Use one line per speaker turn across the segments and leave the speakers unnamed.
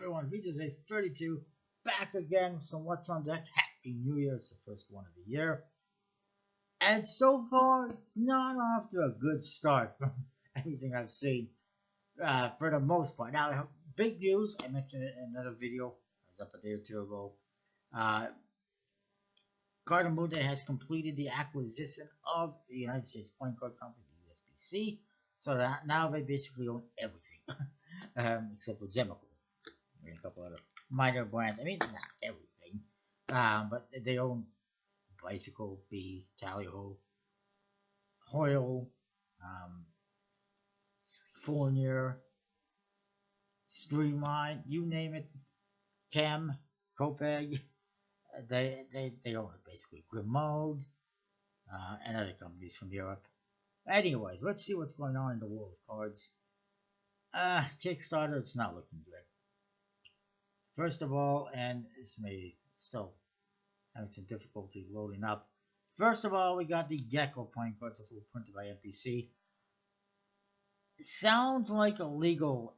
everyone, VJ 32 back again. So what's on deck? Happy New Year. It's the first one of the year. And so far, it's not off to a good start from everything I've seen for the most part. Now, big news, I mentioned it in another video. I was up a day or two ago. Cardamude has completed the acquisition of the United States Playing Card Company, USPC. So that now they basically own everything, except for Gemical and a couple other minor brands. I mean, not everything, but they own Bicycle, B, Tally-Ho, Hoyle, Fournier, Streamline, you name it, Chem, Copeg. They own it basically. Grimaud, and other companies from Europe. Anyways, let's see what's going on in the world of cards. Kickstarter, it's not looking good. First of all, and this may still having some difficulty loading up. First of all, we got the Gecko playing cards that were printed by NPC. Sounds like a legal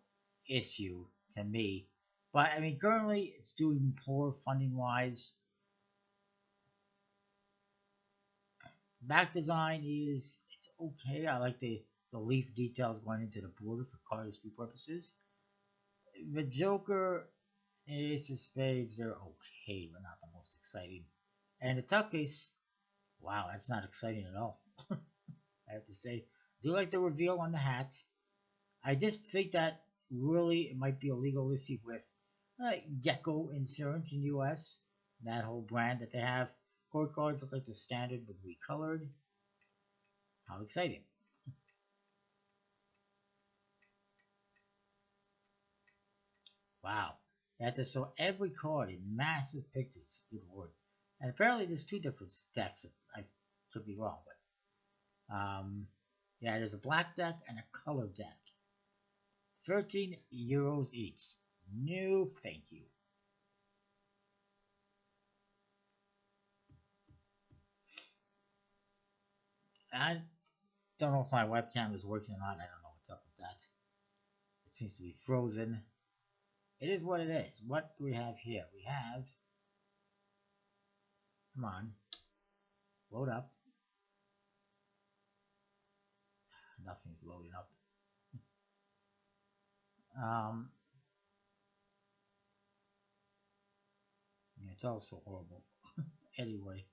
issue to me, but I mean currently it's doing poor funding wise. Back design is it's okay. I like the leaf details going into the border for cardistry purposes. The Joker, Ace of Spades, they're okay, but not the most exciting. And the tuck case, wow, that's not exciting at all. I have to say, do like the reveal on the hat. I just think that really it might be a legal issue with Gecko Insurance in the US. That whole brand that they have. Court cards look like the standard but recolored. How exciting. Wow. They have to show every card in massive pictures. Good lord. And apparently there's two different decks. I could be wrong, but yeah, there's a black deck and a color deck. 13 euros each. No thank you. I don't know if my webcam is working or not. I don't know what's up with that. It seems to be frozen. It is what it is. What do we have here? We have... Come on. Load up. Nothing's loading up. It's also horrible. Anyway.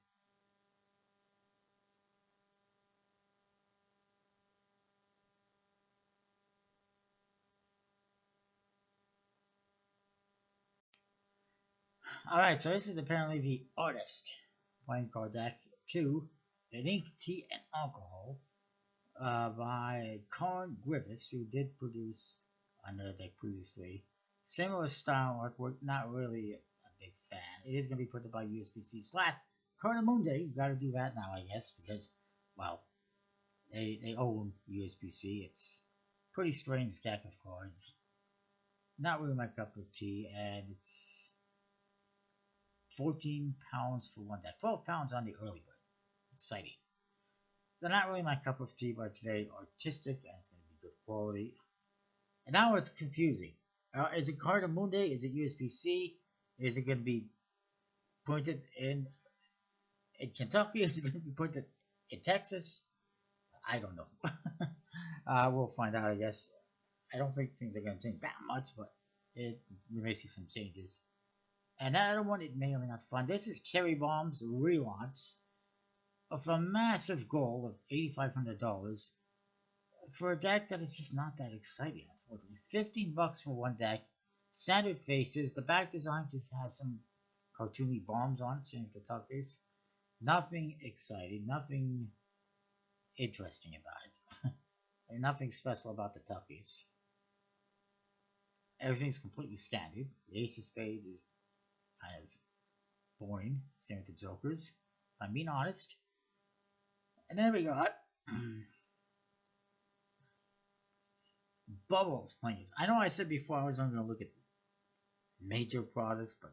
Alright, so this is apparently the Artist playing card deck 2, an ink, tea, and alcohol by Carn Griffiths, who did produce another deck previously. Similar style artwork, not really a big fan. It is going to be printed by USPC / Cardamude. You got to do that now, I guess, because, well, they own USPC. It's a pretty strange deck of cards. Not really my cup of tea, and it's 14 pounds for one deck. 12 pounds on the early bird. Exciting. So not really my cup of tea, but it's very artistic and it's going to be good quality. And now it's confusing. Is it Cardamude? Is it USPC? Is it going to be printed in Kentucky? Is it going to be printed in Texas? I don't know. We'll find out, I guess. I don't think things are going to change that much, but we may see some changes. And that other one, it may or may not fun. This is Cherry Bomb's relaunch of a massive goal of $8,500 for a deck that is just not that exciting, unfortunately. 15 bucks for one deck. Standard faces. The back design just has some cartoony bombs on it, same with the tuck case. Nothing exciting, nothing interesting about it. And nothing special about the tuck case. Everything's completely standard. The Ace of Spades is kind of boring, same with the Jokers, if I'm being honest. And then we got Bubbles players. I know I said before I was only going to look at major products, but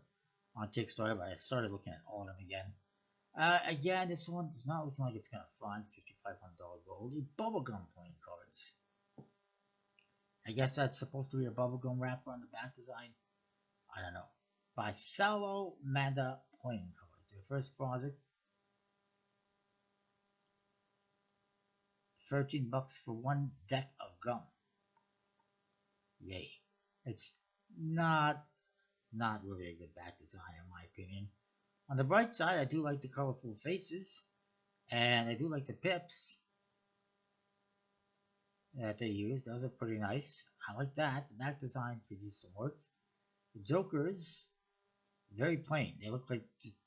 on Kickstarter, but I started looking at all of them again. Again, this one is not looking like it's going to fund $5,500 gold. The bubblegum playing cards. I guess that's supposed to be a bubblegum wrapper on the back design. I don't know. By Salo Manda playing cards. Their first project, $13 for one deck of gum. Yay. It's not not really a good back design in my opinion. On the bright side, I do like the colorful faces, and I do like the pips that they use. Those are pretty nice. I like that. The back design could use some work. The Jokers, very plain. They look like just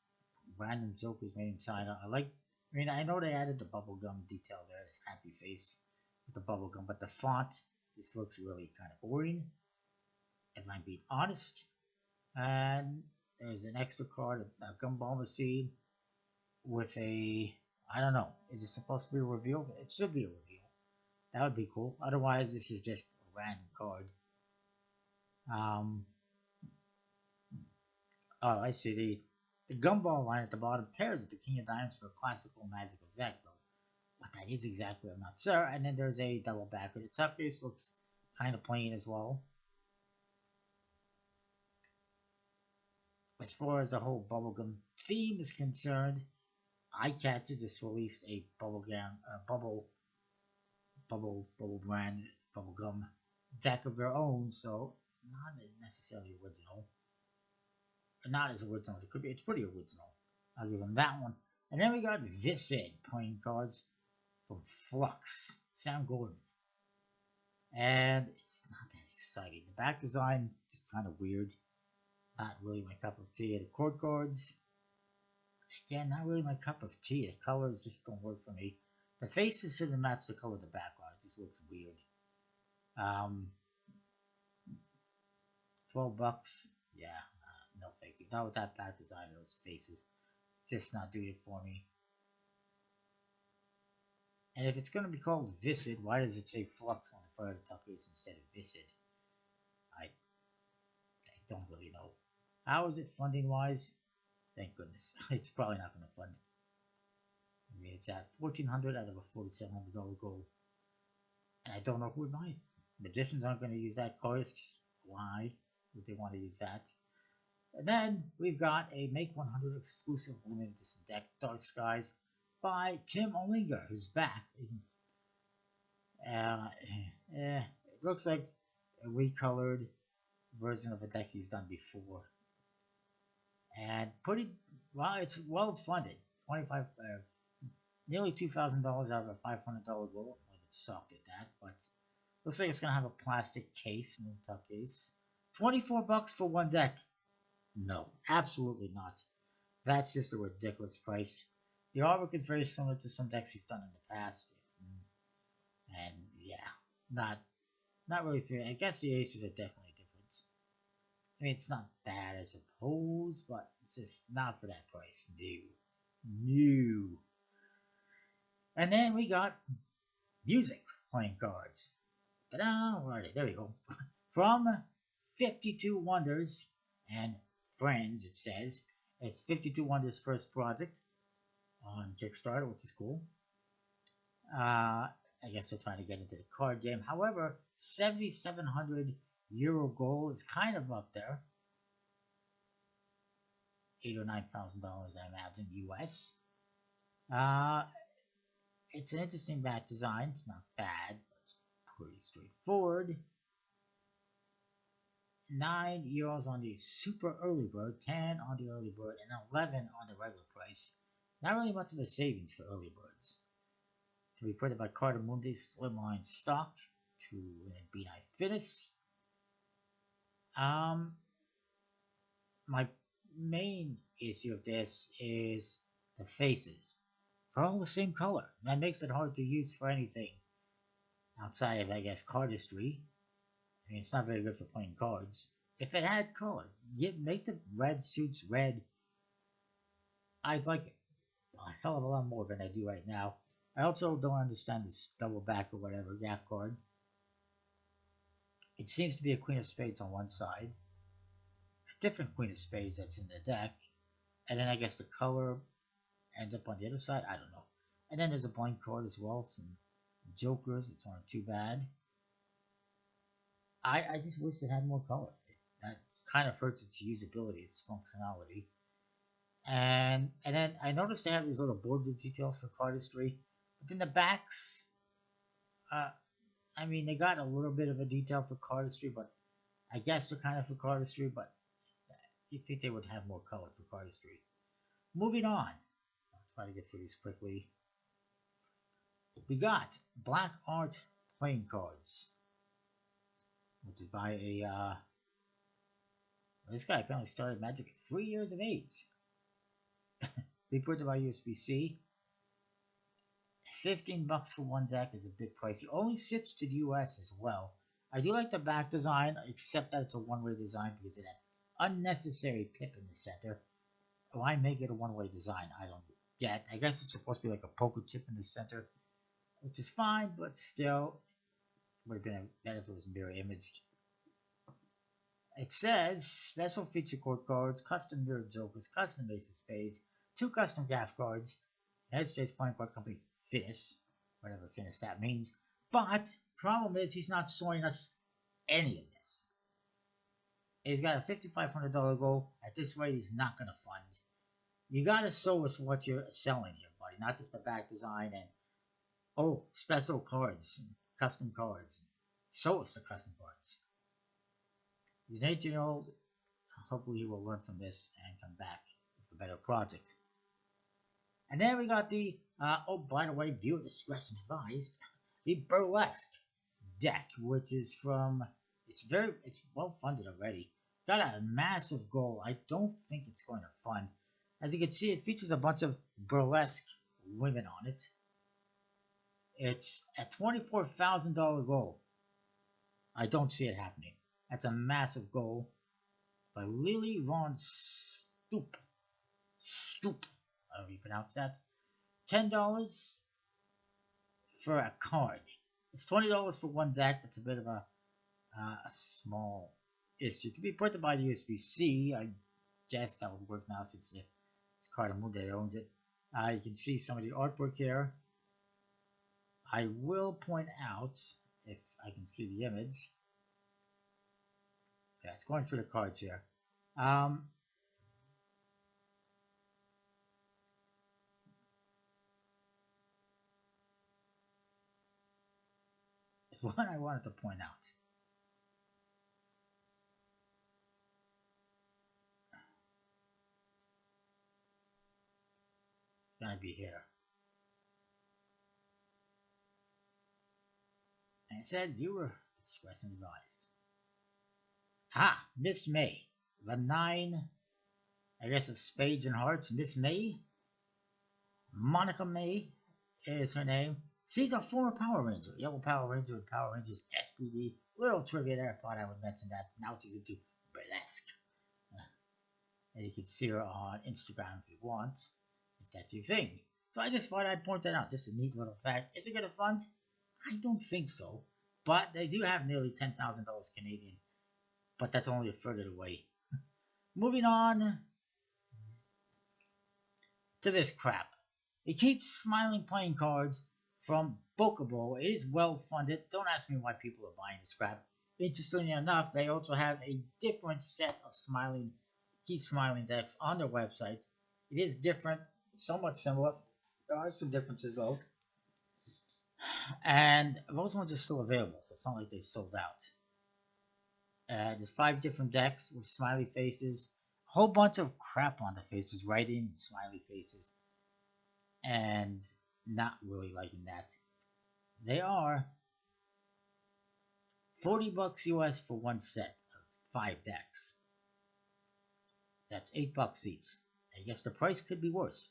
random Jokers made in China. I know they added the bubblegum detail there, this happy face with the bubblegum, but the font just looks really kind of boring, if I'm being honest. And there's an extra card, a gumball machine with a, I don't know, is it supposed to be a reveal? It should be a reveal. That would be cool. Otherwise, this is just a random card. Oh, I see. The gumball line at the bottom pairs with the King of Diamonds for a classical magic effect, though. What that is exactly, I'm not sure. And then there's a double backer. The top case looks kind of plain as well. As far as the whole bubblegum theme is concerned, iCatcher just released a bubble brand bubblegum deck of their own, so it's not necessarily original. Not as original as it could be. It's pretty original. I'll give them that one. And then we got Viscid playing cards from Flux, Sam Gordon. And it's not that exciting. The back design just kind of weird. Not really my cup of tea. The court cards, again, not really my cup of tea. The colors just don't work for me. The faces shouldn't match the color of the background. It just looks weird. $12. Yeah, no thank you. Not with that back design of those faces. Just not doing it for me. And if it's going to be called Viscid, why does it say Flux on the front of the top case instead of Viscid? I don't really know. How is it funding wise? Thank goodness. It's probably not going to fund. I mean, it's at $1,400 out of a $4,700 goal. And I don't know who would buy it. Magicians aren't going to use that. Chorists, why would they want to use that? And then we've got a Make 100 exclusive limited edition deck, Dark Skies, by Tim Olinga, who's back. It looks like a recolored version of a deck he's done before. And it's well funded. Nearly $2,000 out of a $500 goal. I'm a bit shocked at that, but looks like it's gonna have a plastic case, no top case. $24 for one deck. No, absolutely not. That's just a ridiculous price. The artwork is very similar to some decks he's done in the past, and yeah, not really fair. I guess the aces are definitely different. I mean, it's not bad, I suppose, but it's just not for that price. No. And then we got music playing cards. Ta-da! Alright, there we go. From 52 Wonders and Friends, it says. It's 52 Wonders' first project on Kickstarter, which is cool. I guess they're trying to get into the card game. However, 7,700 euro goal is kind of up there. $8,000 or $9,000, I imagine, US. It's an interesting back design. It's not bad, but it's pretty straightforward. 9 euros on the super early bird, 10 on the early bird, and 11 on the regular price. Not really much of a savings for early birds. To be printed by Carter Mundi, slimline stock to an B9 finish. My main issue of this is the faces. They're all the same color. That makes it hard to use for anything outside of, I guess, cardistry. I mean, it's not very good for playing cards. If it had color, make the red suits red. I'd like it a hell of a lot more than I do right now. I also don't understand this double back or whatever gaff card. It seems to be a Queen of Spades on one side, a different Queen of Spades that's in the deck, and then I guess the color ends up on the other side. I don't know. And then there's a blank card as well, some jokers, which aren't too bad. I just wish it had more color. That kind of hurts its usability, its functionality. And then I noticed they have these little border details for cardistry, but then the backs, uh, I mean, they got a little bit of a detail for cardistry, but I guess they're kind of for cardistry, but you'd think they would have more color for cardistry. Moving on, I'll try to get through these quickly. We got Black Art playing cards, which is by a this guy apparently started Magic at 3 years of age. They put it by USB-C. $15 for one deck is a bit pricey. Only ships to the US as well. I do like the back design, except that it's a one-way design because it had unnecessary pip in the center. Why make it a one-way design? I don't get. I guess it's supposed to be like a poker chip in the center, which is fine, but still would have been better if it was mirror imaged. It says special feature court cards, custom mirror jokers, custom ace of spades, 2 custom gaff cards, United States Playing Card Company Finis, whatever Finis that means. But problem is he's not showing us any of this. He's got a $5,500 goal. At this rate, he's not going to fund. You got to show us what you're selling here, buddy, not just the back design and special cards, and custom cards. Show us the custom cards. He's an 18-year-old. Hopefully he will learn from this and come back with a better project. And then we got the, by the way, viewer discretion advised, the Burlesque deck, which is from, it's well funded already. Got a massive goal. I don't think it's going to fund. As you can see, it features a bunch of burlesque women on it. It's a $24,000 goal. I don't see it happening. That's a massive goal by Lily Von Stoop. However you pronounce that. $10 for a card. It's $20 for one deck. That's a bit of a small issue. To be printed by the USB-C, I guess that would work now since it's Cardamude owns it. You can see some of the artwork here. I will point out, if I can see the image. Yeah, it's going through the cards here. It's one I wanted to point out. It's gonna be here. And it said viewer discretion advised. Miss May. The 9, I guess, of spades and hearts. Miss May. Monica May is her name. She's a former Power Ranger. Yellow Power Ranger and Power Rangers SPD. Little trivia there. I thought I would mention that. Now she's into burlesque. And you can see her on Instagram if you want. If that's your thing. So I just thought I'd point that out. Just a neat little fact. Is it going to fund? I don't think so. But they do have nearly $10,000 Canadian. But that's only a third of the way. Moving on to this crap. It keeps smiling playing cards from Bookable. It is well funded. Don't ask me why people are buying this crap. Interestingly enough, they also have a different set of keep smiling decks on their website. It is different, somewhat similar. There are some differences though. And those ones are still available, so it's not like they sold out. There's 5 different decks with smiley faces. A whole bunch of crap on the faces, writing and smiley faces. And not really liking that. They are $40 US for one set of 5 decks. That's $8 each. I guess the price could be worse.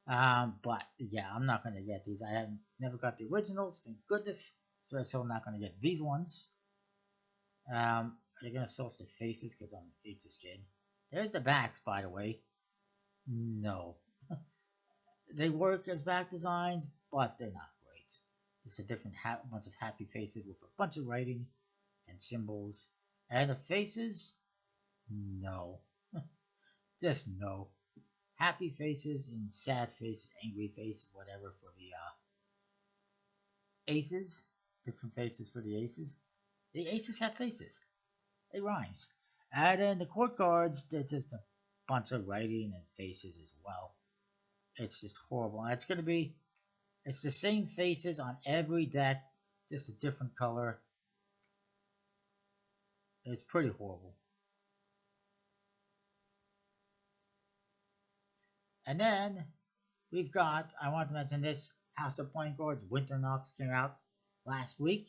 But yeah, I'm not going to get these. I have never got the originals, thank goodness. So I'm not going to get these ones. Are they going to source the faces? Because I'm interested. There's the backs, by the way. No. They work as back designs, but they're not great. Just a different bunch of happy faces with a bunch of writing and symbols. And the faces? No. Just no. Happy faces and sad faces, angry faces, whatever for the aces. Different faces for the aces. The aces have faces. It rhymes. And then the court cards, they're just a bunch of writing and faces as well. It's just horrible. And it's the same faces on every deck, just a different color. It's pretty horrible. And then we've got, I want to mention this, House of Playing Cards Winter Knox came out last week.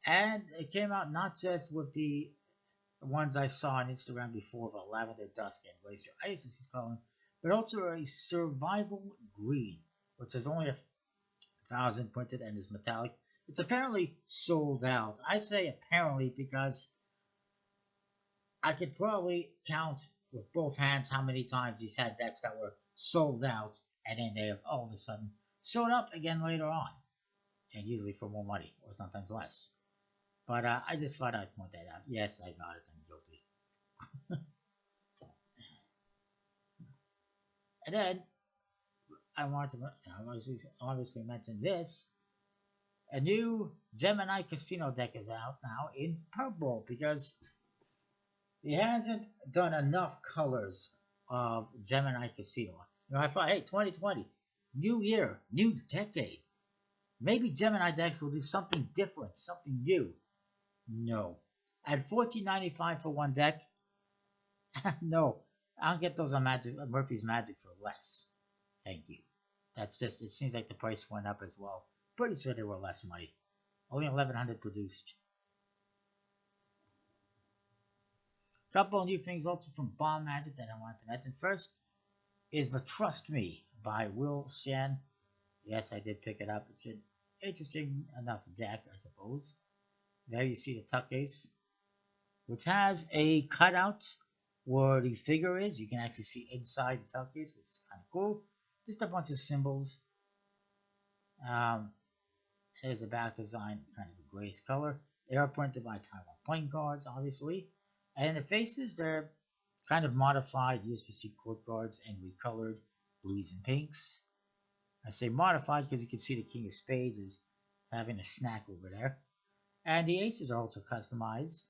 And it came out not just with the ones I saw on Instagram before of Lavender Dusk and Glacier Ice, as he's calling, but also a Survival Green, which is only 1,000 printed and is metallic. It's apparently sold out. I say apparently because I could probably count with both hands how many times he's had decks that were sold out and then they have all of a sudden showed up again later on, and usually for more money or sometimes less. But I just thought I'd point that out. Yes, I got it. I'm guilty. And then I want to obviously mention this. A new Gemini Casino deck is out now in purple because he hasn't done enough colors of Gemini Casino. You know, I thought, hey, 2020, new year, new decade. Maybe Gemini decks will do something different, something new. No. At $14.95 for one deck, no. I'll get those on Murphy's Magic for less. Thank you. That's just, it seems like the price went up as well. Pretty sure they were less money. Only 1,100 produced. Couple of new things also from Bomb Magic that I wanted to mention. First is the Trust Me by Will Shen. Yes, I did pick it up. It's an interesting enough deck, I suppose. There you see the tuck case, which has a cutout where the figure is. You can actually see inside the tuck case, which is kind of cool. Just a bunch of symbols. There's a back design, kind of a grayish color. They are printed by Taiwan Playing Cards, obviously. And the faces, they're kind of modified USPC court cards and recolored blues and pinks. I say modified because you can see the King of Spades is having a snack over there. And the aces are also customized.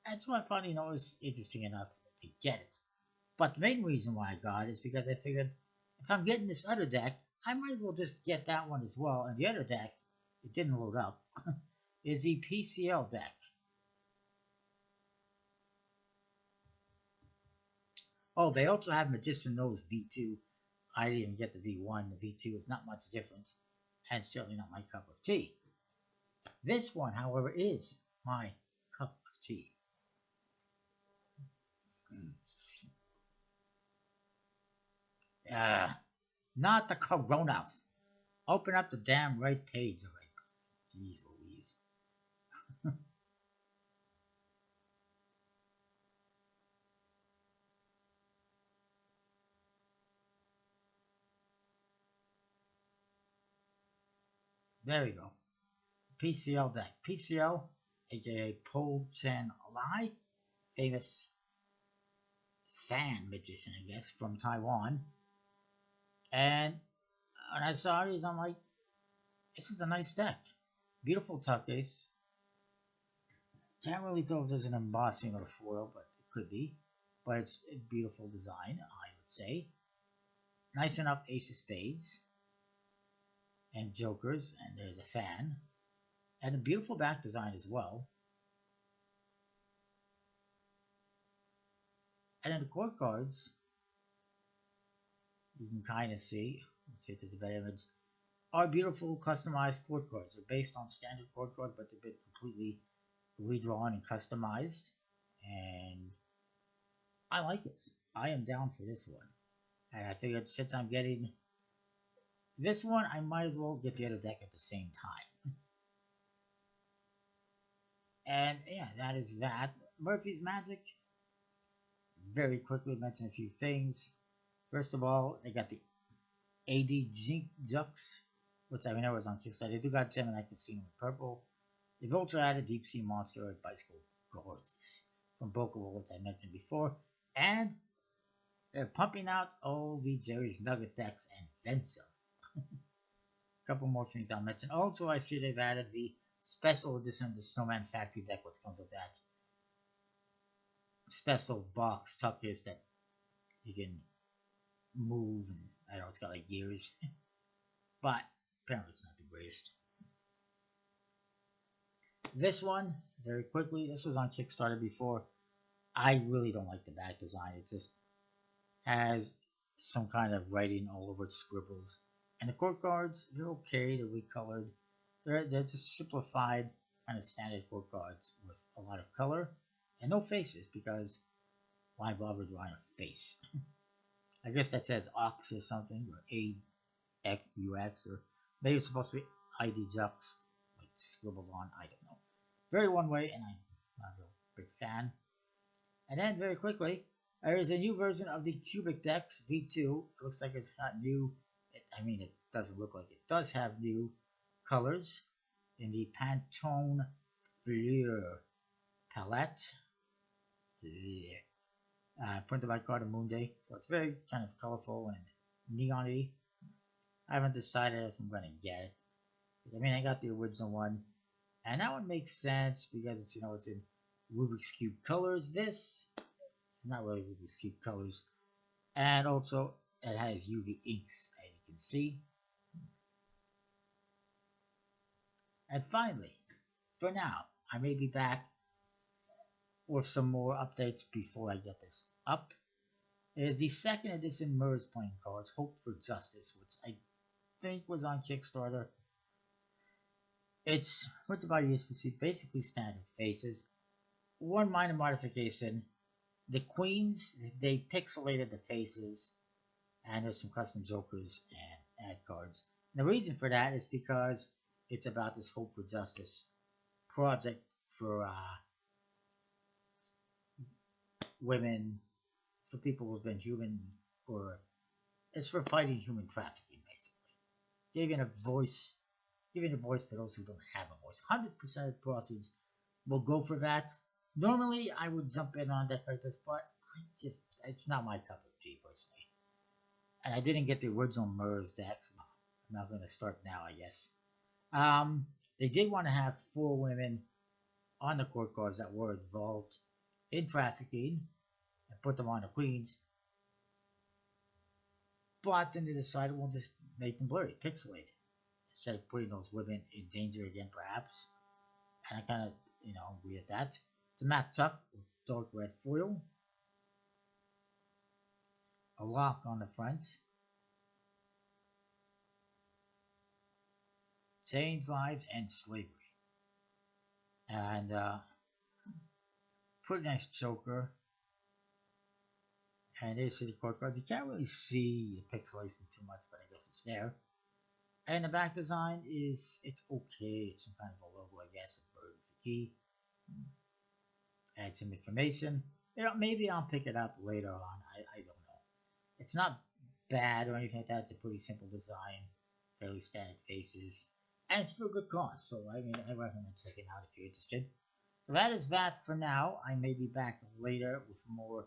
And so I thought, it was interesting enough to get it. But the main reason why I got it is because I figured if I'm getting this other deck, I might as well just get that one as well. And the other deck, it didn't load up, is the PCL deck. Oh, they also have Magician Nose V2. I didn't even get the V1. The V2 is not much different, and certainly not my cup of tea. This one, however, is my cup of tea. Not the Coronas. Open up the damn right page already. Jeez Louise. There we go. PCL deck. PCL, aka Po Chen Lai, famous fan magician, I guess, from Taiwan. And when I saw these, I'm like, this is a nice deck. Beautiful tuck case. Can't really tell if there's an embossing or a foil, but it could be. But it's a beautiful design, I would say. Nice enough ace of spades. And jokers, and there's a fan. And a beautiful back design as well. And then the court cards, you can kind of see, let's see if there's a better image, are beautiful customized court cards. They're based on standard court cards, but they've been completely redrawn and customized. And I like it. I am down for this one. And I figured since I'm getting this one, I might as well get the other deck at the same time. And yeah, that is that. Murphy's Magic. Very quickly mention a few things. First of all, they got the AD Jux, which I know was on Kickstarter. They do got Gemini Casino in purple. They've also added Deep Sea Monster and Bicycle Gorgeous from Bokubo, which I mentioned before. And they're pumping out all the Jerry's Nugget decks and then some. A couple more things I'll mention. Also, I see they've added the special edition of the Snowman Factory deck, which comes with that. special box tuck is that you can move, and I know it's got like gears, but apparently it's not the greatest. This one, very quickly, this was on Kickstarter before. I really don't like the back design. It just has some kind of writing all over its scribbles. And the court cards, they're okay, they're recolored. They're just simplified, kind of standard court cards with a lot of color and no faces, because why bother drawing a face? I guess that says Ox or something, or AUX, or maybe it's supposed to be ID Jux, like scribbled on, I don't know. Very one way, and I'm not a big fan. And then very quickly, there is a new version of the Cubic Dex V2. It looks like it's got new, it doesn't look like it does have new colors in the Pantone Fleur palette. Printed by Carter Moonday. So it's very kind of colorful and neon-y. I haven't decided if I'm going to get it. I got the original one. And that one makes sense because it's, it's in Rubik's Cube colors. This is not really Rubik's Cube colors. And also, it has UV inks, as you can see. And finally, for now, I may be back with some more updates before I get this up. Is the second edition MERS playing cards, Hope for Justice, which I think was on Kickstarter. It's printed by USPC, basically standard faces. One minor modification: the queens, they pixelated the faces, and there's some custom jokers and ad cards. And the reason for that is because it's about this Hope for Justice project for women, for people who've been human, or it's for fighting human trafficking, basically. Giving a voice for those who don't have a voice. 100% of proceeds will go for that. Normally, I would jump in on that like this, but it's not my cup of tea, personally. And I didn't get the original MERS deck, so I'm not going to start now, I guess. They did want to have 4 women on the court cards that were involved in trafficking and put them on the queens. But then they decided we'll just make them blurry, pixelated, instead of putting those women in danger again, perhaps. And I kind of, agree with that. It's a matte tuck with dark red foil, a lock on the front, chains, lives, and slavery, and pretty nice choker. And there's the court cards. You can't really see the pixelation too much, but I guess it's there. And the back design it's okay. It's some kind of a logo, I guess, a bird with a key. Add some information. Maybe I'll pick it up later on. I don't know. It's not bad or anything like that. It's a pretty simple design, fairly standard faces, and it's for a good cause. So I recommend checking out if you're interested. So that is that for now. I may be back later with more,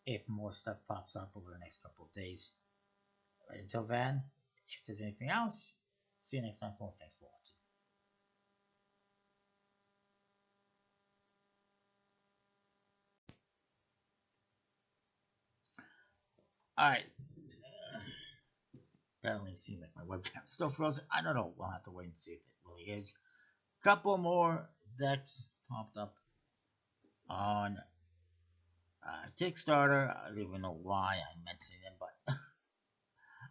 if more stuff pops up over the next couple of days. Right, until then, if there's anything else, see you next time. Well, thanks for watching. Alright. Apparently it seems like my webcam is still frozen. I don't know. We'll have to wait and see if it really is. Couple more decks popped up on Kickstarter. I don't even know why I'm mentioning them, but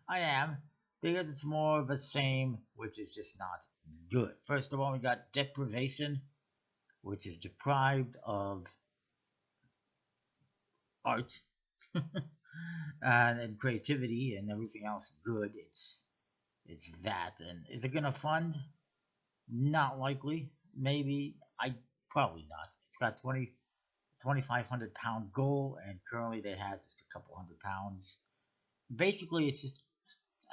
I am, because it's more of the same, which is just not good. First of all, we got Deprivation, which is deprived of art and creativity and everything else good. It's that. And is it gonna fund? Not likely. Maybe. Probably not. It's got 2,500 pound goal, and currently they have just a couple hundred pounds. Basically, it's just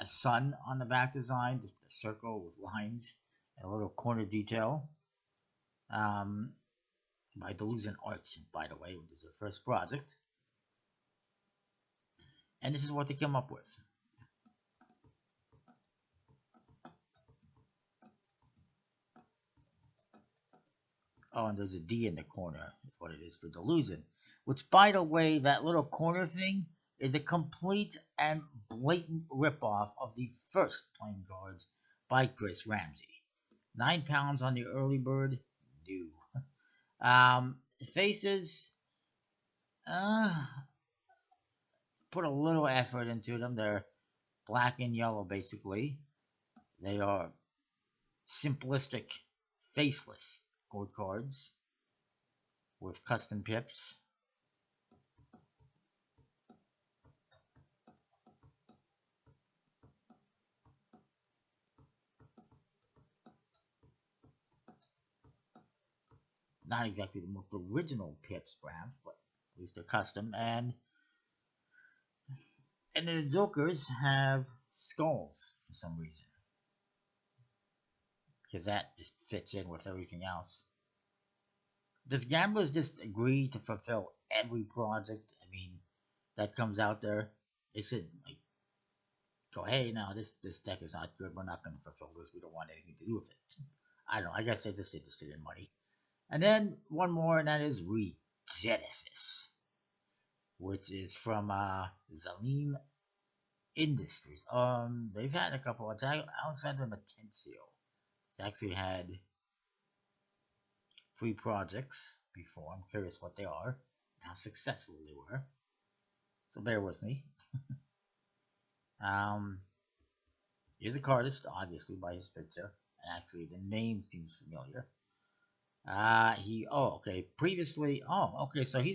a sun on the back design, just a circle with lines and a little corner detail. By Delusion Arts, by the way, which is their first project. And this is what they came up with. Oh, and there's a D in the corner. That's what it is for Delusion. Which, by the way, that little corner thing is a complete and blatant ripoff of the first playing cards by Chris Ramsey. £9 on the early bird, new. Faces, uh, put a little effort into them. They're black and yellow, basically. They are simplistic, faceless gold cards with custom pips. Not exactly the most original pips, perhaps, but at least they're custom. And the Jokers have skulls for some reason, because that just fits in with everything else. Does gamblers just agree to fulfill every project? I mean, that comes out there. They should like go, hey, no, this deck is not good. We're not going to fulfill this. We don't want anything to do with it. I don't know. I guess they're just interested in money. And then one more, and that is Regenesis, which is from Zalim Industries. They've had a couple. It's Alexander Matencio. It's actually had 3 projects before. I'm curious what they are, how successful they were. So bear with me. He's a cardist, obviously by his picture, and actually the name seems familiar. So he's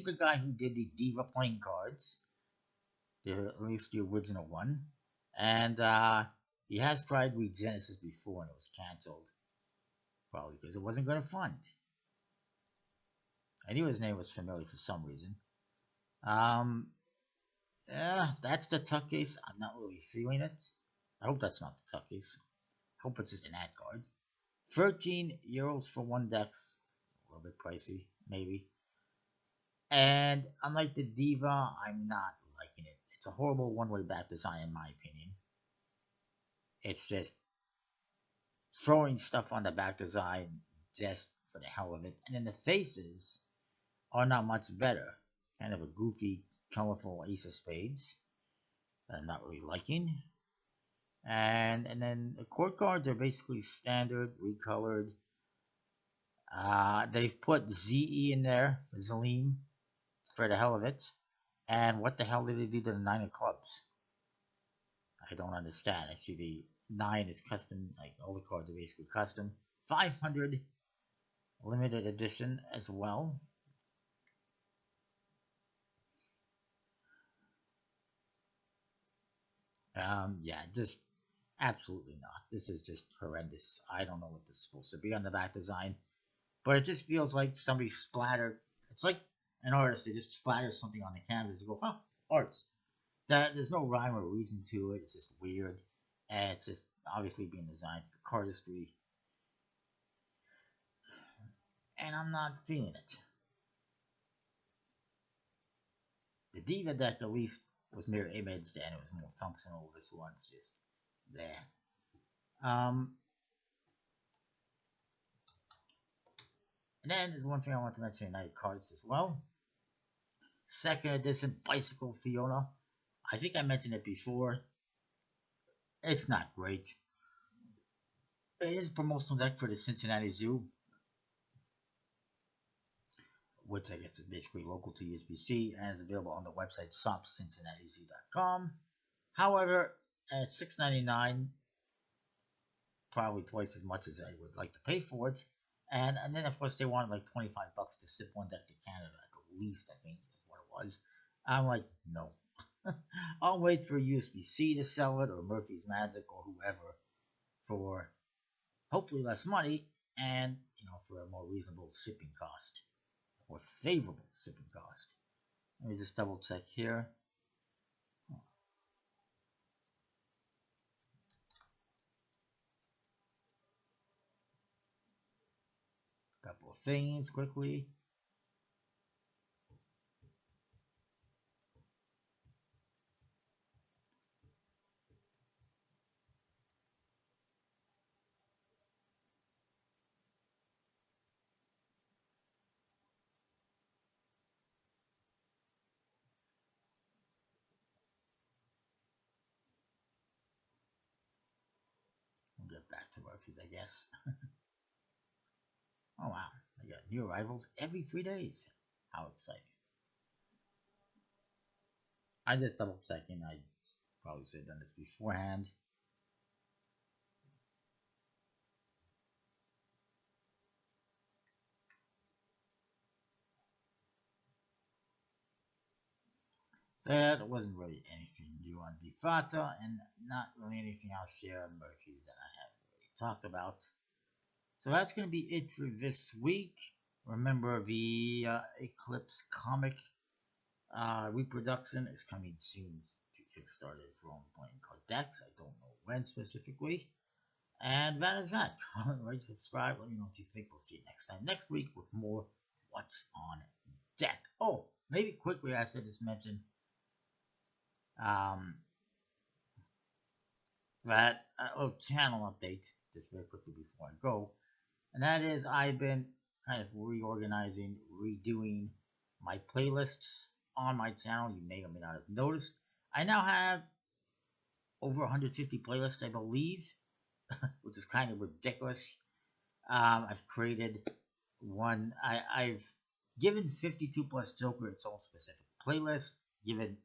the guy who did the Diva playing cards, at least the original one, and he has tried Regenesis before and it was cancelled, probably because it wasn't going to fund. I knew his name was familiar for some reason. Yeah, that's the tuck case. I'm not really feeling it. I hope that's not the tuck case. I hope it's just an ad card. €13 for one deck's a little bit pricey, maybe. And unlike the Diva, I'm not liking it. It's a horrible one-way back design, in my opinion. It's just throwing stuff on the back design just for the hell of it. And then the faces are not much better. Kind of a goofy, colorful Ace of Spades that I'm not really liking. And then the court cards are basically standard, recolored. They've put ZE in there for Zalim for the hell of it. And what the hell did they do to the 9 of clubs? I don't understand. I see the 9 is custom, like all the cards are basically custom. 500 limited edition as well. Yeah, just absolutely not. This is just horrendous. I don't know what this is supposed to be on the back design, but it just feels like somebody splattered. It's like an artist, they just splatter something on the canvas and go, oh, arts. There's no rhyme or reason to it. It's just weird, and it's just obviously being designed for cardistry, and I'm not feeling it. The Diva deck at least was mirror imaged and it was more functional. This one's just there. And then there's one thing I want to mention tonight, cards as well. Second edition Bicycle Fiona. I think I mentioned it before. It's not great. It is a promotional deck for the Cincinnati Zoo, which I guess is basically local to USBC and is available on the website shopcincinnatizoo.com. However, at $6.99, probably twice as much as I would like to pay for it. And then of course they wanted like $25 to ship one deck to Canada at least, I think is what it was. I'm like, no. I'll wait for USBC to sell it or Murphy's Magic or whoever for hopefully less money and for a more reasonable shipping cost or favorable shipping cost. Let me just double check here. Couple of things quickly. back to Murphy's, I guess. Oh wow, I got new arrivals every 3 days. How exciting. I just double checking. I probably should have done this beforehand. So that wasn't really anything new on Defata, and not really anything else here on Murphy's that I haven't really talked about. So that's going to be it for this week. Remember, the Eclipse comic reproduction is coming soon to Kickstarter for playing card decks. I don't know when specifically. And that is that. Comment, rate, subscribe. Let me know what you think. We'll see you next time. Next week with more What's on Deck. Oh, maybe quickly, I should just mention that channel update just very quickly before I go. And that is, I've been kind of reorganizing, redoing my playlists on my channel. You may or may not have noticed. I now have over 150 playlists, I believe, which is kind of ridiculous. I've created one. I've given 52 plus Joker its own specific playlist. Given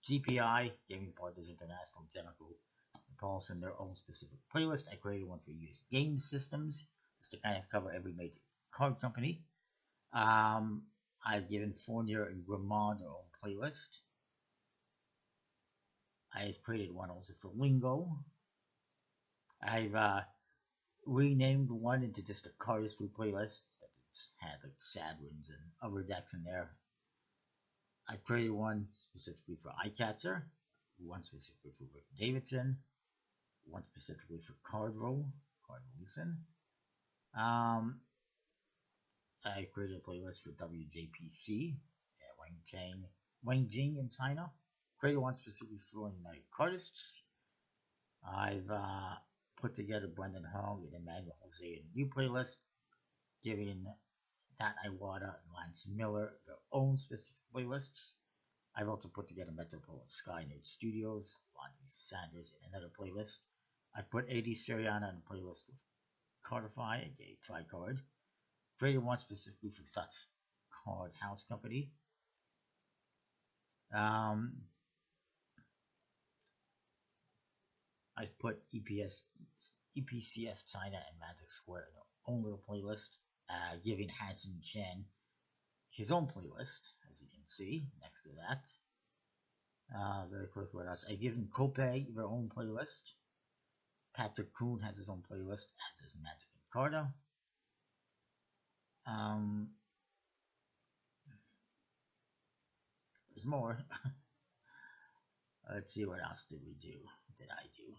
GPI, Gaming Partners International, General Paulson, their own specific playlist. I created one for US game systems, just to kind of cover every major card company. I've given Fournier and Grimaud their own playlist. I've created one also for Lingo. I've renamed one into just a cardistry playlist that had like Shadwins and other decks in there. I've created one specifically for Eyecatcher, one specifically for Rick Davidson, one specifically for Cardinal Lucen. I created a playlist for WJPC, Wang Jing in China. Created one specifically for United Cardists. I've put together Brendan Hong and Emmanuel Jose in a new playlist, giving Nat Iwata and Lance Miller their own specific playlists. I've also put together Metropole and Skynet Studios, Lonnie Sanders in another playlist. I've put AD Siriana in a playlist with Cardify, aka Tricard. Created one specifically for Touch Card House Company. I've put EPCS China and Magic Square in their own little playlist, giving Hassan Chen his own playlist, as you can see next to that. Very quick, what else? I've given Kopeg their own playlist. Patrick Kuhn has his own playlist, as does Magic and Carter. There's more. Let's see, what else did I do?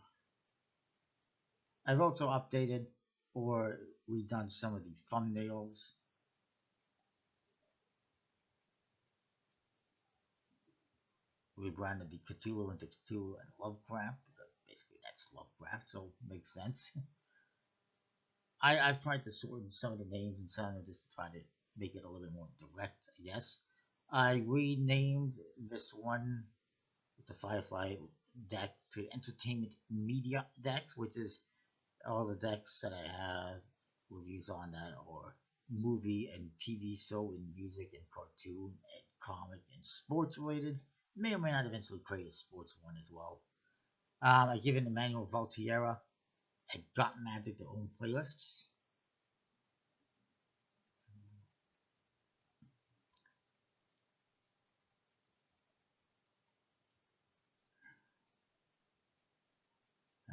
I've also updated or redone some of the thumbnails. Rebranded the Cthulhu into Cthulhu and Lovecraft, because basically that's Lovecraft, so it makes sense. I've tried to sort some of the names and some of them just to try to make it a little bit more direct, I guess. I renamed this one with the Firefly deck to Entertainment Media Decks, which is all the decks that I have reviews on that are movie and TV show and music and cartoon and comic and sports related. May or may not eventually create a sports one as well. I've given Emmanuel Valtierra and Got Magic their own playlists.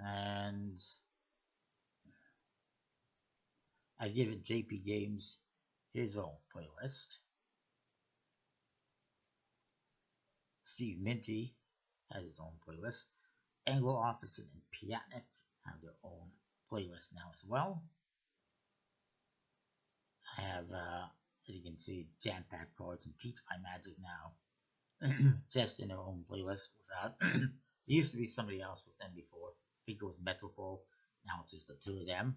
And I've given JP Games his own playlist. Steve Minty has his own playlist. Anglo Officer and Piatnik have their own playlist now as well. I have, as you can see, jam-packed cards and Teach My Magic now, just in their own playlist. Without, there used to be somebody else with them before. I think it was Metropole. Now it's just the two of them.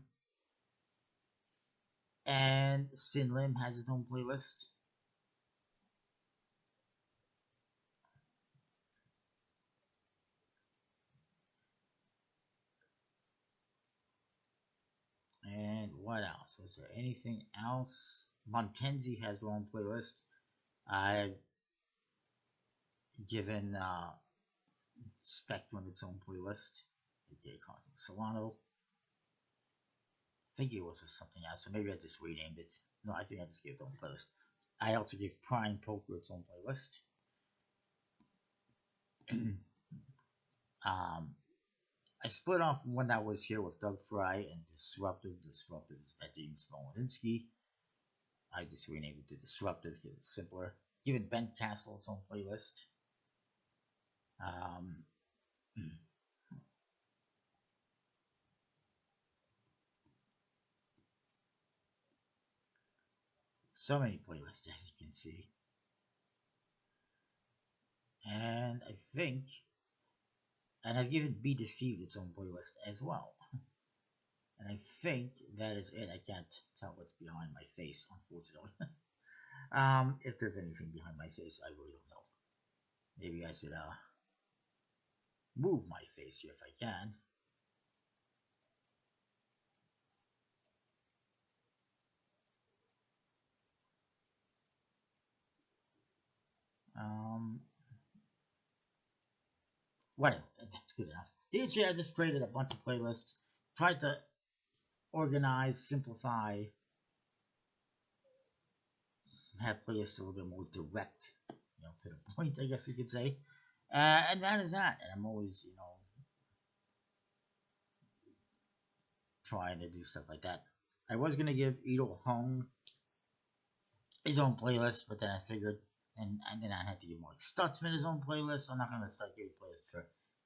And Sin Lim has his own playlist. And what else? Was there anything else? Montenzi has their own playlist. I've given Spectrum its own playlist. Okay, Solano. I think it was for something else, so maybe I just renamed it. No, I think I just gave it own playlist. I also gave Prime Poker its own playlist. I split off one that was here with Doug Fry and Disruptive. Disruptive is Vadim Smolensky. I just renamed it to Disruptive because it's simpler. Given Ben Castle its own playlist. So many playlists, as you can see. And I think, and I've given Be Deceived its own playlist as well. And I think that is it. I can't tell what's behind my face, unfortunately. If there's anything behind my face, I really don't know. Maybe I should move my face here if I can. Whatever, that's good enough. Each year I just created a bunch of playlists, tried to organize, simplify, have playlists a little bit more direct, to the point, I guess you could say. And that is that. And I'm always, trying to do stuff like that. I was gonna give Edo Hong his own playlist, but then I figured, and then I had to give Mark Stutzman his own playlist. So I'm not gonna start giving playlists for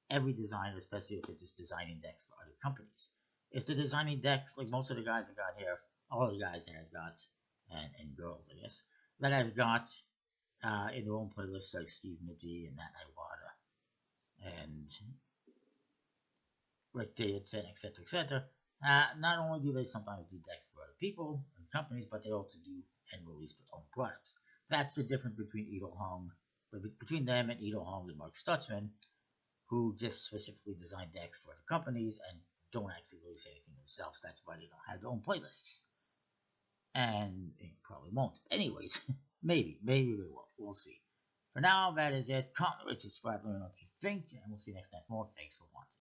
every designer, especially if they're just designing decks for other companies. If they're designing decks, like most of the guys I got here, all the guys that I've got, and girls, I guess, that I've got in their own playlists, like Steve Mitty and Matt Iwata, and Rick Davidson, etc., etc. Not only do they sometimes do decks for other people and companies, but they also do and release their own products. That's the difference between Edo Hong, between them and Edo Hong and Mark Stutzman, who just specifically design decks for other companies and don't actually release anything themselves. That's why they don't have their own playlists. And they probably won't. Anyways, maybe they will. We'll see. For now, that is it. Comment, rate, subscribe, let me know what you think, and we'll see you next time. More thanks for watching.